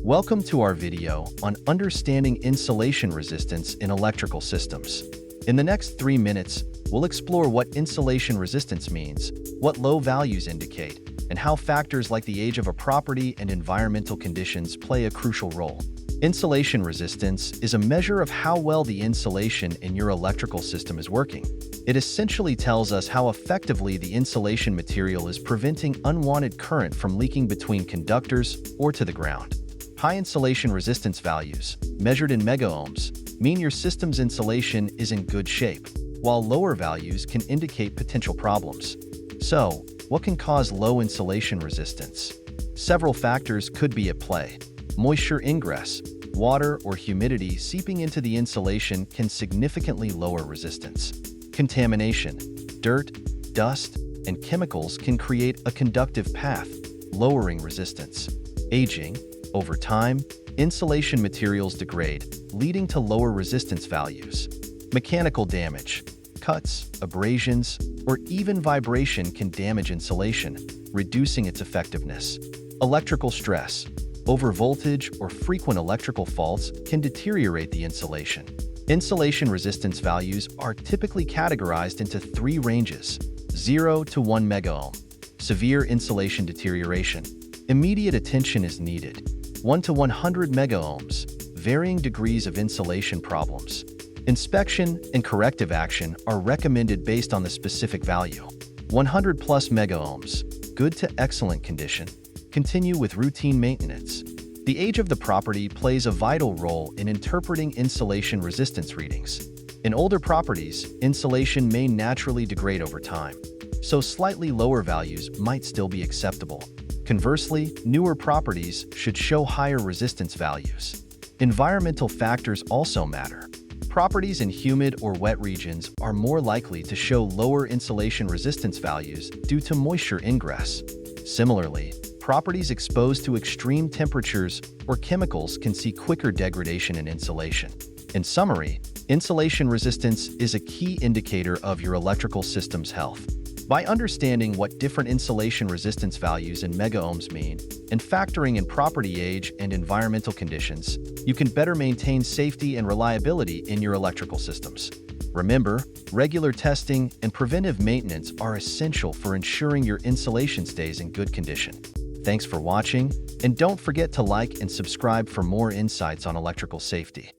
Welcome to our video on understanding insulation resistance in electrical systems. In the next 3 minutes, we'll explore what insulation resistance means, what low values indicate, and how factors like the age of a property and environmental conditions play a crucial role. Insulation resistance is a measure of how well the insulation in your electrical system is working. It essentially tells us how effectively the insulation material is preventing unwanted current from leaking between conductors or to the ground. High insulation resistance values, measured in megaohms, mean your system's insulation is in good shape, while lower values can indicate potential problems. So, what can cause low insulation resistance? Several factors could be at play. Moisture ingress, water or humidity seeping into the insulation can significantly lower resistance. Contamination, dirt, dust, and chemicals can create a conductive path, lowering resistance. Aging, over time, insulation materials degrade, leading to lower resistance values. Mechanical damage, cuts, abrasions, or even vibration can damage insulation, reducing its effectiveness. Electrical stress, overvoltage or frequent electrical faults can deteriorate the insulation. Insulation resistance values are typically categorized into 3 ranges: 0 to 1 megaohm. Severe insulation deterioration. Immediate attention is needed. 1 to 100 megaohms, varying degrees of insulation problems. Inspection and corrective action are recommended based on the specific value. 100 plus megaohms, good to excellent condition. Continue with routine maintenance. The age of the property plays a vital role in interpreting insulation resistance readings. In older properties, insulation may naturally degrade over time, so slightly lower values might still be acceptable. Conversely, newer properties should show higher resistance values. Environmental factors also matter. Properties in humid or wet regions are more likely to show lower insulation resistance values due to moisture ingress. Similarly, properties exposed to extreme temperatures or chemicals can see quicker degradation in insulation. In summary, insulation resistance is a key indicator of your electrical system's health. By understanding what different insulation resistance values in megaohms mean and factoring in property age and environmental conditions, you can better maintain safety and reliability in your electrical systems. Remember, regular testing and preventive maintenance are essential for ensuring your insulation stays in good condition. Thanks for watching, and don't forget to like and subscribe for more insights on electrical safety.